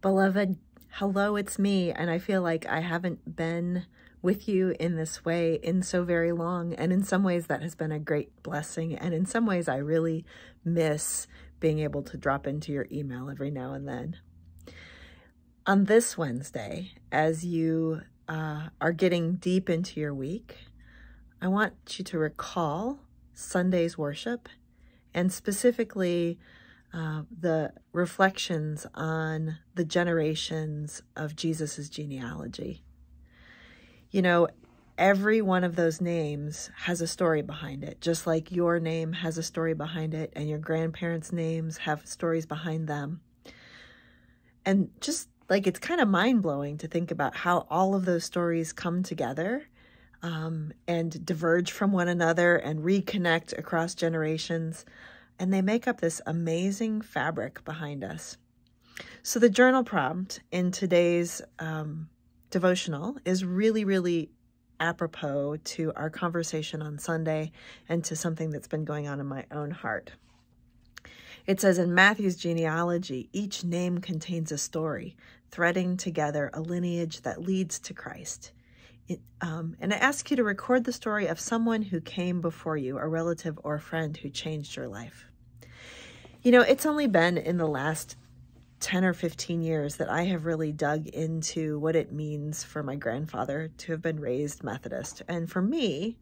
Beloved, hello, it's me. And I feel like I haven't been with you in this way in so very long. And in some ways that has been a great blessing. And in some ways I really miss being able to drop into your email every now and then. On this Wednesday, as you are getting deep into your week, I want you to recall Sunday's worship and specifically the reflections on the generations of Jesus's genealogy. You know, every one of those names has a story behind it, just like your name has a story behind it and your grandparents' names have stories behind them. And just like it's kind of mind-blowing to think about how all of those stories come together and diverge from one another and reconnect across generations. And they make up this amazing fabric behind us. So the journal prompt in today's devotional is really, really apropos to our conversation on Sunday and to something that's been going on in my own heart. It says in Matthew's genealogy, each name contains a story, threading together a lineage that leads to Christ. And I ask you to record the story of someone who came before you, a relative or a friend who changed your life. You know, it's only been in the last 10 or 15 years that I have really dug into what it means for my grandfather to have been raised Methodist. And for me,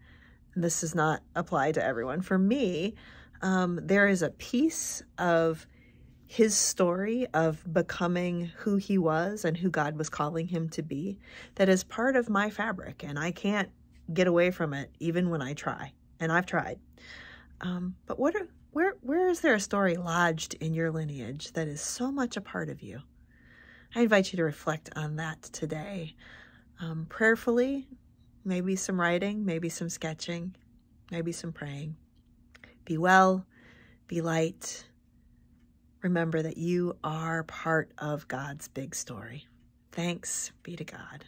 and this does not apply to everyone, for me, there is a piece of his story of becoming who he was and who God was calling him to be that is part of my fabric, and I can't get away from it even when I try, and I've tried. But where is there a story lodged in your lineage that is so much a part of you? I invite you to reflect on that today, prayerfully, maybe some writing, maybe some sketching, maybe some praying. Be well, be light. Remember that you are part of God's big story. Thanks be to God.